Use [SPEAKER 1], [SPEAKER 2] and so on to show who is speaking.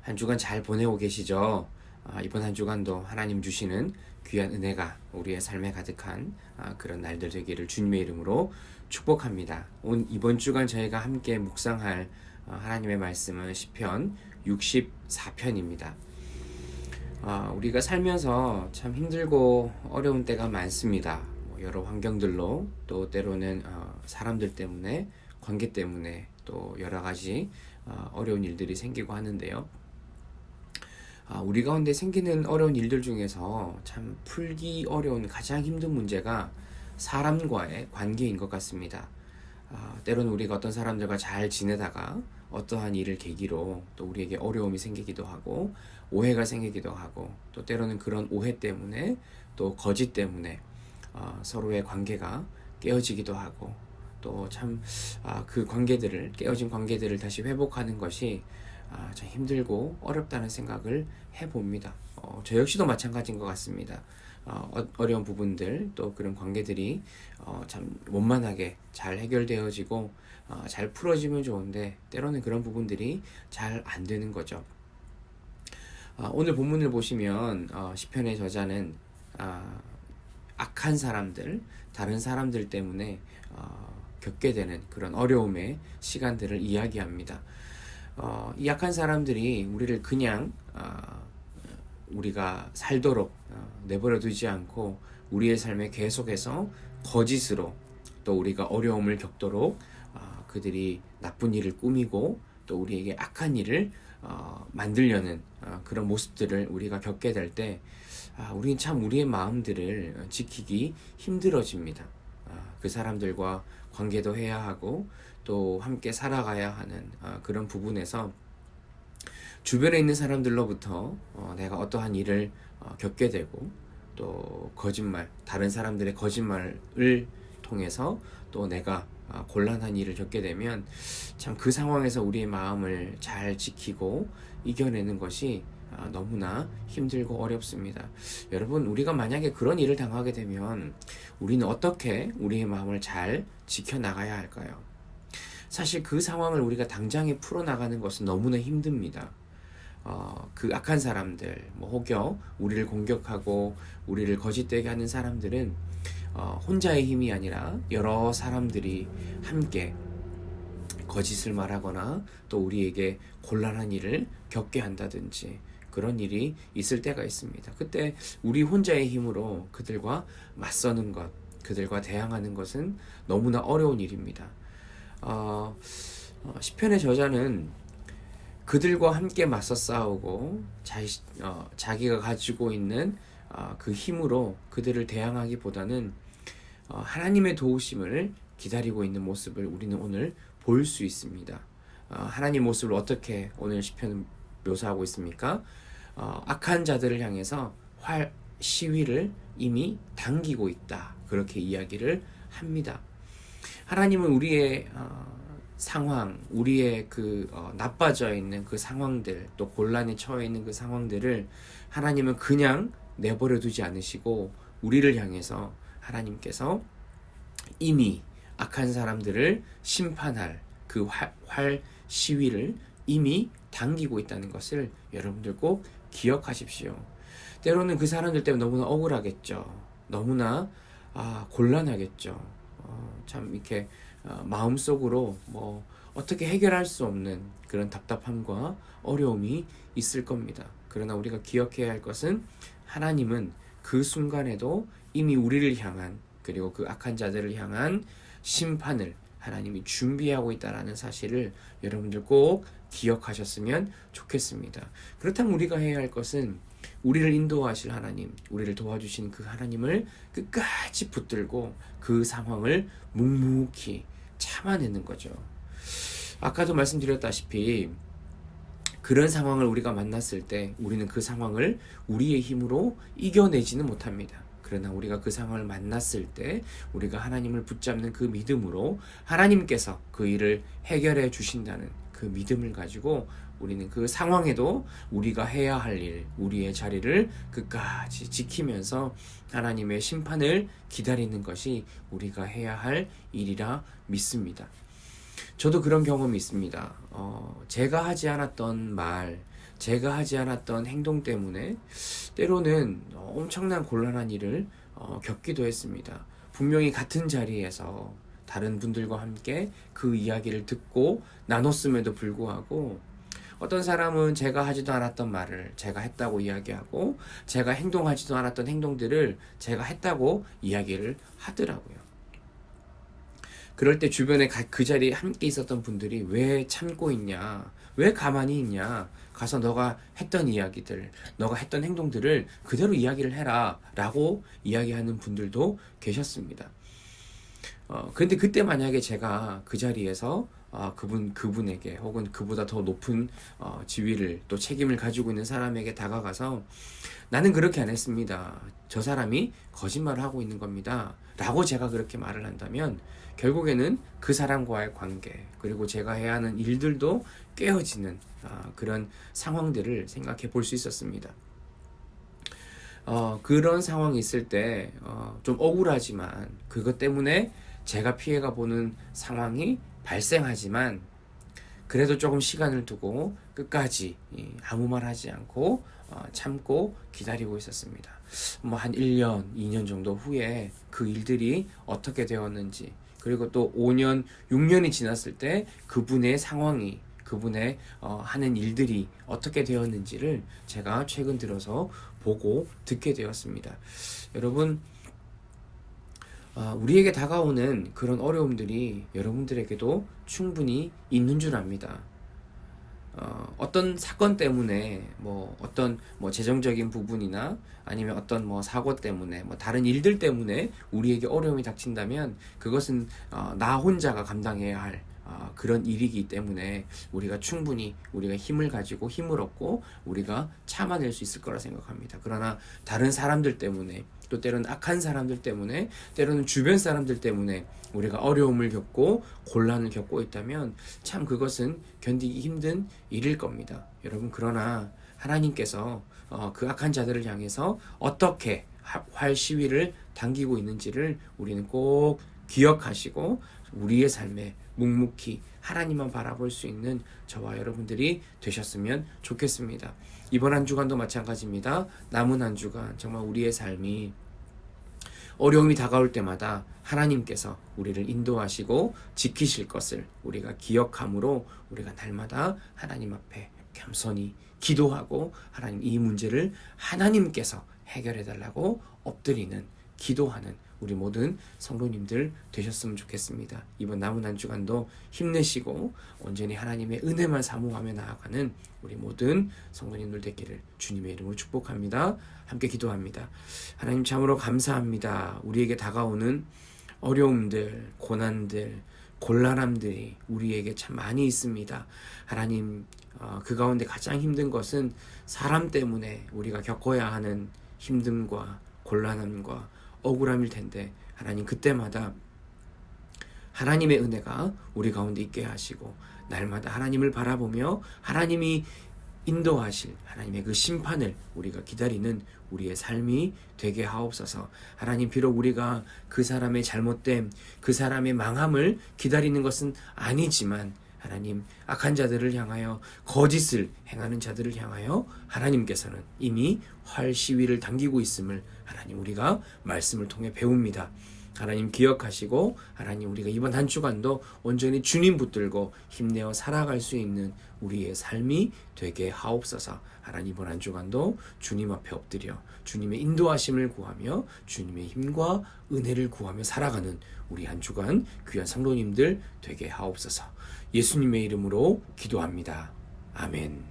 [SPEAKER 1] 한 주간 잘 보내고 계시죠? 이번 한 주간도 하나님 주시는 귀한 은혜가 우리의 삶에 가득한 그런 날들 되기를 주님의 이름으로 축복합니다. 이번 주간 저희가 함께 묵상할 하나님의 말씀은 시편 64편입니다. 우리가 살면서 참 힘들고 어려운 때가 많습니다. 여러 환경들로, 또 때로는 사람들 때문에, 관계 때문에, 또 여러 가지 어려운 일들이 생기고 하는데요. 우리 가운데 생기는 어려운 일들 중에서 참 풀기 어려운 가장 힘든 문제가 사람과의 관계인 것 같습니다. 때로는 우리가 어떤 사람들과 잘 지내다가 어떠한 일을 계기로 또 우리에게 어려움이 생기기도 하고 오해가 생기기도 하고, 또 때로는 그런 오해 때문에 또 거짓 때문에 서로의 관계가 깨어지기도 하고, 또 참 그 관계들을, 깨어진 관계들을 다시 회복하는 것이 참 힘들고 어렵다는 생각을 해봅니다. 저 역시도 마찬가지인 것 같습니다. 어려운 부분들, 또 그런 관계들이 참 원만하게 잘 해결되어지고 잘 풀어지면 좋은데, 때로는 그런 부분들이 잘 안 되는 거죠. 오늘 본문을 보시면 시편의 저자는 악한 사람들, 다른 사람들 때문에 겪게 되는 그런 어려움의 시간들을 이야기합니다. 이 악한 사람들이 우리를 그냥 우리가 살도록 내버려 두지 않고 우리의 삶에 계속해서 거짓으로, 또 우리가 어려움을 겪도록 그들이 나쁜 일을 꾸미고 또 우리에게 악한 일을 만들려는 그런 모습들을 우리가 겪게 될 때 우리는 참 우리의 마음들을 지키기 힘들어집니다. 그 사람들과 관계도 해야 하고 또 함께 살아가야 하는 그런 부분에서 주변에 있는 사람들로부터 내가 어떠한 일을 겪게 되고, 또 거짓말, 다른 사람들의 거짓말을 통해서 또 내가 곤란한 일을 겪게 되면 참 그 상황에서 우리의 마음을 잘 지키고 이겨내는 것이 너무나 힘들고 어렵습니다. 여러분, 우리가 만약에 그런 일을 당하게 되면 우리는 어떻게 우리의 마음을 잘 지켜나가야 할까요? 사실 그 상황을 우리가 당장에 풀어나가는 것은 너무나 힘듭니다. 그 악한 사람들, 혹여 우리를 공격하고 우리를 거짓되게 하는 사람들은 혼자의 힘이 아니라 여러 사람들이 함께 거짓을 말하거나 또 우리에게 곤란한 일을 겪게 한다든지 그런 일이 있을 때가 있습니다. 그때 우리 혼자의 힘으로 그들과 맞서는 것, 그들과 대항하는 것은 너무나 어려운 일입니다. 시편의 저자는 그들과 함께 맞서 싸우고 자기가 가지고 있는 그 힘으로 그들을 대항하기보다는 하나님의 도우심을 기다리고 있는 모습을 우리는 오늘 볼 수 있습니다. 하나님 모습을 어떻게 오늘 시편은 묘사하고 있습니까? 악한 자들을 향해서 시위를 이미 당기고 있다, 그렇게 이야기를 합니다. 하나님은 우리의 상황, 우리의 나빠져 있는 그 상황들, 또 곤란에 처해 있는 그 상황들을 하나님은 그냥 내버려 두지 않으시고 우리를 향해서 하나님께서 이미 악한 사람들을 심판할 그 활 시위를 이미 당기고 있다는 것을 여러분들 꼭 기억하십시오. 때로는 그 사람들 때문에 너무나 억울하겠죠. 너무나 곤란하겠죠. 참 이렇게 마음속으로 어떻게 해결할 수 없는 그런 답답함과 어려움이 있을 겁니다. 그러나 우리가 기억해야 할 것은 하나님은 그 순간에도 이미 우리를 향한, 그리고 그 악한 자들을 향한 심판을 하나님이 준비하고 있다는 사실을 여러분들 꼭 기억하셨으면 좋겠습니다. 그렇다면 우리가 해야 할 것은 우리를 인도하실 하나님, 우리를 도와주신 그 하나님을 끝까지 붙들고 그 상황을 묵묵히 참아내는 거죠. 아까도 말씀드렸다시피 그런 상황을 우리가 만났을 때 우리는 그 상황을 우리의 힘으로 이겨내지는 못합니다. 그러나 우리가 그 상황을 만났을 때 우리가 하나님을 붙잡는 그 믿음으로 하나님께서 그 일을 해결해 주신다는 그 믿음을 가지고 우리는 그 상황에도 우리가 해야 할 일, 우리의 자리를 끝까지 지키면서 하나님의 심판을 기다리는 것이 우리가 해야 할 일이라 믿습니다. 저도 그런 경험이 있습니다. 제가 하지 않았던 말, 제가 하지 않았던 행동 때문에 때로는 엄청난 곤란한 일을 겪기도 했습니다. 분명히 같은 자리에서 다른 분들과 함께 그 이야기를 듣고 나눴음에도 불구하고 어떤 사람은 제가 하지도 않았던 말을 제가 했다고 이야기하고 제가 행동하지도 않았던 행동들을 제가 했다고 이야기를 하더라고요. 그럴 때 주변에 그 자리에 함께 있었던 분들이 왜 참고 있냐, 왜 가만히 있냐, 가서 너가 했던 이야기들, 너가 했던 행동들을 그대로 이야기를 해라 라고 이야기하는 분들도 계셨습니다. 그런데 그때 만약에 제가 그 자리에서 그분에게 혹은 그보다 더 높은 지위를 또 책임을 가지고 있는 사람에게 다가가서 나는 그렇게 안 했습니다. 저 사람이 거짓말을 하고 있는 겁니다. 라고 제가 그렇게 말을 한다면 결국에는 그 사람과의 관계 그리고 제가 해야 하는 일들도 깨어지는 그런 상황들을 생각해 볼 수 있었습니다. 그런 상황이 있을 때 좀 억울하지만 그것 때문에 제가 피해가 보는 상황이 발생하지만 그래도 조금 시간을 두고 끝까지 아무 말 하지 않고 참고 기다리고 있었습니다. 한 1년, 2년 정도 후에 그 일들이 어떻게 되었는지 그리고 또 5년, 6년이 지났을 때 그분의 상황이 그분의 하는 일들이 어떻게 되었는지를 제가 최근 들어서 보고 듣게 되었습니다. 여러분, 우리에게 다가오는 그런 어려움들이 여러분들에게도 충분히 있는 줄 압니다. 어떤 사건 때문에 어떤 재정적인 부분이나 아니면 어떤 사고 때문에 다른 일들 때문에 우리에게 어려움이 닥친다면 그것은 나 혼자가 감당해야 할 그런 일이기 때문에 우리가 충분히 우리가 힘을 가지고 힘을 얻고 우리가 참아낼 수 있을 거라 생각합니다. 그러나 다른 사람들 때문에 또 때로는 악한 사람들 때문에 때로는 주변 사람들 때문에 우리가 어려움을 겪고 곤란을 겪고 있다면 참 그것은 견디기 힘든 일일 겁니다. 여러분, 그러나 하나님께서 그 악한 자들을 향해서 어떻게 활 시위를 당기고 있는지를 우리는 꼭 기억하시고 우리의 삶에 묵묵히 하나님만 바라볼 수 있는 저와 여러분들이 되셨으면 좋겠습니다. 이번 한 주간도 마찬가지입니다. 남은 한 주간 정말 우리의 삶이 어려움이 다가올 때마다 하나님께서 우리를 인도하시고 지키실 것을 우리가 기억함으로 우리가 날마다 하나님 앞에 겸손히 기도하고 하나님 이 문제를 하나님께서 해결해 달라고 엎드리는 기도하는 우리 모든 성도님들 되셨으면 좋겠습니다. 이번 남은 한 주간도 힘내시고 온전히 하나님의 은혜만 사모하며 나아가는 우리 모든 성도님들 되기를 주님의 이름으로 축복합니다. 함께 기도합니다. 하나님 참으로 감사합니다. 우리에게 다가오는 어려움들, 고난들, 곤란함들이 우리에게 참 많이 있습니다. 하나님, 그 가운데 가장 힘든 것은 사람 때문에 우리가 겪어야 하는 힘듦과 곤란함과 억울함일 텐데 하나님 그때마다 하나님의 은혜가 우리 가운데 있게 하시고 날마다 하나님을 바라보며 하나님이 인도하실 하나님의 그 심판을 우리가 기다리는 우리의 삶이 되게 하옵소서. 하나님, 비록 우리가 그 사람의 잘못됨, 그 사람의 망함을 기다리는 것은 아니지만 하나님, 악한 자들을 향하여 거짓을 행하는 자들을 향하여 하나님께서는 이미 활 시위를 당기고 있음을 하나님 우리가 말씀을 통해 배웁니다. 하나님 기억하시고 하나님 우리가 이번 한 주간도 온전히 주님 붙들고 힘내어 살아갈 수 있는 우리의 삶이 되게 하옵소서. 하나님 이번 한 주간도 주님 앞에 엎드려 주님의 인도하심을 구하며 주님의 힘과 은혜를 구하며 살아가는 우리 한 주간 귀한 성도님들 되게 하옵소서. 예수님의 이름으로 기도합니다. 아멘.